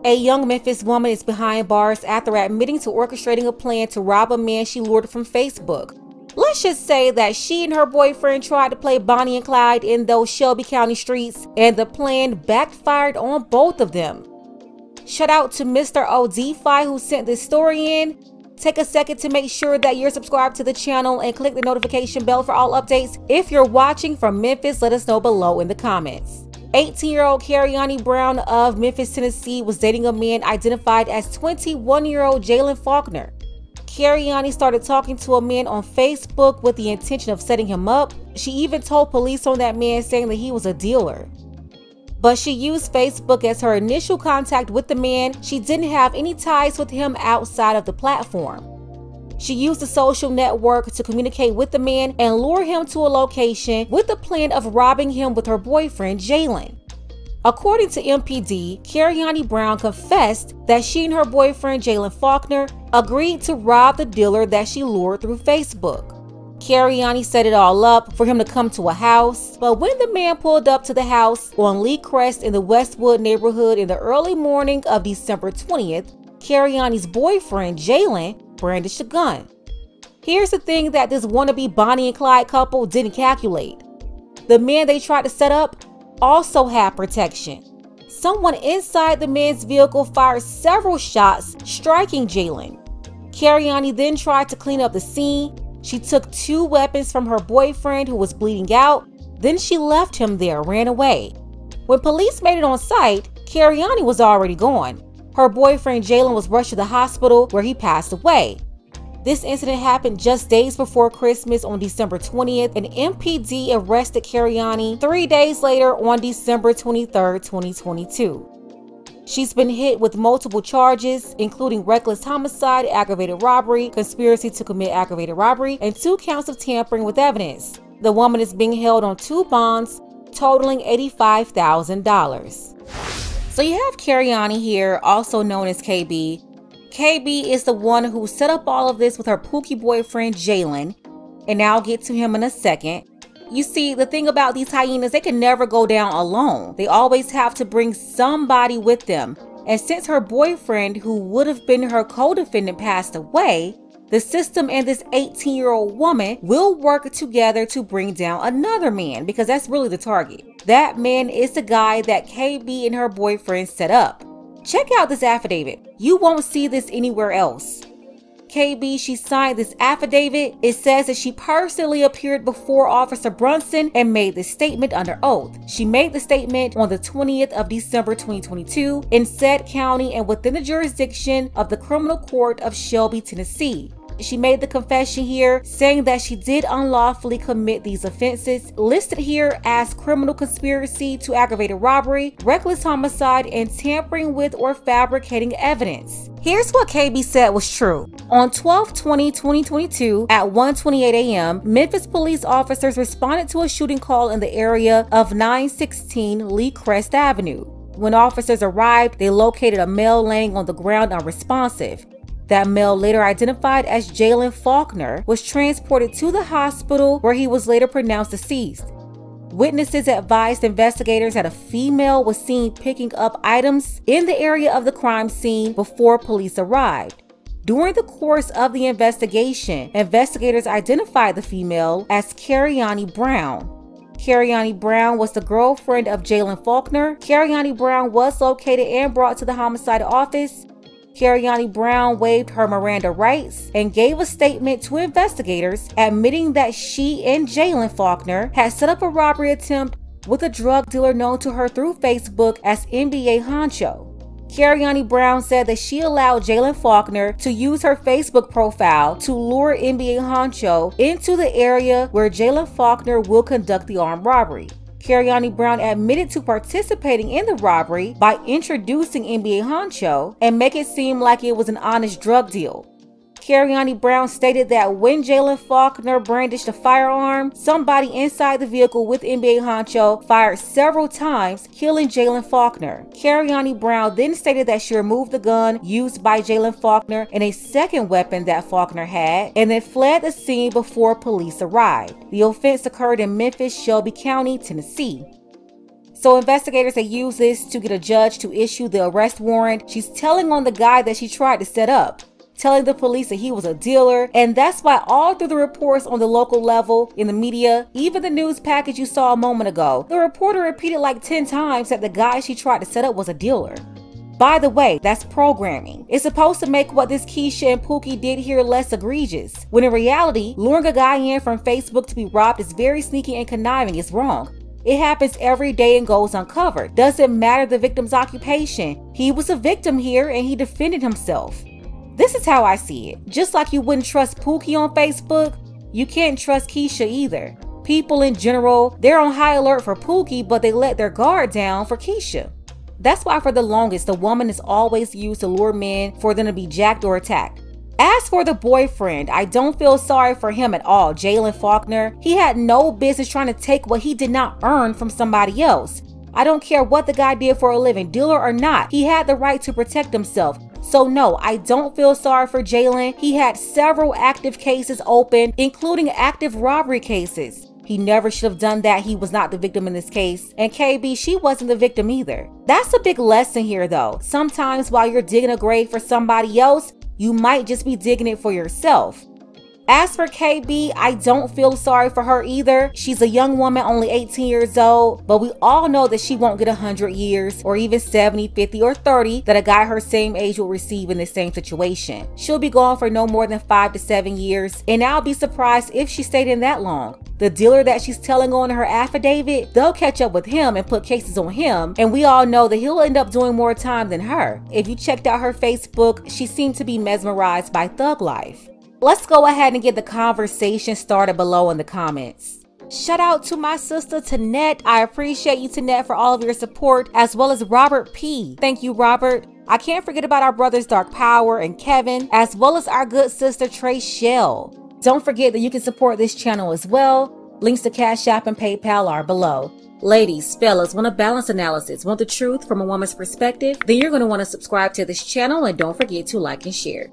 A young Memphis woman is behind bars after admitting to orchestrating a plan to rob a man she lured from Facebook. Let's just say that she and her boyfriend tried to play Bonnie and Clyde in those Shelby County streets, and the plan backfired on both of them. Shout out to Mr. ODFi who sent this story in. Take a second to make sure that you're subscribed to the channel and click the notification bell for all updates. If you're watching from Memphis, let us know below in the comments. 18-year-old Cariani Brown of Memphis, Tennessee was dating a man identified as 21-year-old Jalen Faulkner. Cariani started talking to a man on Facebook with the intention of setting him up. She even told police on that man, saying that he was a dealer. But she used Facebook as her initial contact with the man. She didn't have any ties with him outside of the platform. She used the social network to communicate with the man and lure him to a location with the plan of robbing him with her boyfriend, Jalen. According to MPD, Cariani Brown confessed that she and her boyfriend, Jalen Faulkner, agreed to rob the dealer that she lured through Facebook. Cariani set it all up for him to come to a house, but when the man pulled up to the house on Lee Crest in the Westwood neighborhood in the early morning of December 20th, Cariani's boyfriend, Jalen, brandished a gun. Here's the thing that this wannabe Bonnie and Clyde couple didn't calculate. The man they tried to set up also had protection. Someone inside the man's vehicle fired several shots, striking Jalen. Cariani then tried to clean up the scene. She took 2 weapons from her boyfriend, who was bleeding out. Then she left him there, ran away. When police made it on site, Cariani was already gone. Her boyfriend Jalen was rushed to the hospital, where he passed away. This incident happened just days before Christmas on December 20th, and MPD arrested Cariani 3 days later on December 23, 2022. She's been hit with multiple charges, including reckless homicide, aggravated robbery, conspiracy to commit aggravated robbery, and 2 counts of tampering with evidence. The woman is being held on 2 bonds totaling $85,000. So you have Cariani here, also known as KB. KB is the one who set up all of this with her pookie boyfriend Jalen, and I'll get to him in a second. You see, the thing about these hyenas, they can never go down alone. They always have to bring somebody with them. And since her boyfriend, who would have been her co-defendant, passed away, the system and this 18-year-old woman will work together to bring down another man, because that's really the target. That man is the guy that KB and her boyfriend set up. Check out this affidavit. You won't see this anywhere else. KB, she signed this affidavit. It says that she personally appeared before Officer Brunson and made this statement under oath. She made the statement on the 20th of December 2022 in said county and within the jurisdiction of the Criminal Court of Shelby, Tennessee. She made the confession here, saying that she did unlawfully commit these offenses listed here as criminal conspiracy to aggravated robbery, reckless homicide, and tampering with or fabricating evidence. Here's what KB said was true. On 12/20/2022 at 1:28 a.m., Memphis police officers responded to a shooting call in the area of 916 Lee Crest Avenue. When officers arrived, they located a male laying on the ground unresponsive. That male, later identified as Jalen Faulkner, was transported to the hospital where he was later pronounced deceased. Witnesses advised investigators that a female was seen picking up items in the area of the crime scene before police arrived. During the course of the investigation, investigators identified the female as Cariani Brown. Cariani Brown was the girlfriend of Jalen Faulkner. Cariani Brown was located and brought to the homicide office. Cariani Brown waived her Miranda rights and gave a statement to investigators admitting that she and Jalen Faulkner had set up a robbery attempt with a drug dealer known to her through Facebook as NBA Honcho. Cariani Brown said that she allowed Jalen Faulkner to use her Facebook profile to lure NBA Honcho into the area where Jalen Faulkner will conduct the armed robbery. Cariani Brown admitted to participating in the robbery by introducing NBA Honcho and make it seem like it was an honest drug deal. Cariani Brown stated that when Jalen Faulkner brandished a firearm, somebody inside the vehicle with NBA Honcho fired several times, killing Jalen Faulkner. Cariani Brown then stated that she removed the gun used by Jalen Faulkner and a second weapon that Faulkner had, and then fled the scene before police arrived. The offense occurred in Memphis, Shelby County, Tennessee. So investigators have used this to get a judge to issue the arrest warrant. She's telling on the guy that she tried to set up, telling the police that he was a dealer, and that's why all through the reports on the local level, in the media, even the news package you saw a moment ago, the reporter repeated like 10 times that the guy she tried to set up was a dealer. By the way, that's programming. It's supposed to make what this Keisha and Pookie did here less egregious, when in reality, luring a guy in from Facebook to be robbed is very sneaky and conniving. It's wrong. It happens every day and goes uncovered. Doesn't matter the victim's occupation. He was a victim here and he defended himself. This is how I see it. Just like you wouldn't trust Pookie on Facebook, you can't trust Keisha either. People in general, they're on high alert for Pookie, but they let their guard down for Keisha. That's why for the longest, the woman is always used to lure men for them to be jacked or attacked. As for the boyfriend, I don't feel sorry for him at all, Jalen Faulkner. He had no business trying to take what he did not earn from somebody else. I don't care what the guy did for a living, dealer or not, he had the right to protect himself. So no, I don't feel sorry for Jalen. He had several active cases open, including active robbery cases. He never should have done that. He was not the victim in this case. And KB, she wasn't the victim either. That's a big lesson here though. Sometimes while you're digging a grave for somebody else, you might just be digging it for yourself. As for KB, I don't feel sorry for her either. She's a young woman, only 18 years old, but we all know that she won't get 100 years or even 70, 50, or 30 that a guy her same age will receive in the same situation. She'll be gone for no more than 5 to 7 years, and I'll be surprised if she stayed in that long. The dealer that she's telling on in her affidavit, they'll catch up with him and put cases on him, and we all know that he'll end up doing more time than her. If you checked out her Facebook, she seemed to be mesmerized by thug life. Let's go ahead and get the conversation started below in the comments. Shout out to my sister Tanette. I appreciate you, Tanette, for all of your support, as well as Robert P. Thank you, Robert. I can't forget about our brothers Dark Power and Kevin, as well as our good sister Trey Shell. Don't forget that you can support this channel as well. Links to Cash App and PayPal are below. Ladies, fellas, want a balanced analysis, want the truth from a woman's perspective? Then you're going to want to subscribe to this channel and don't forget to like and share.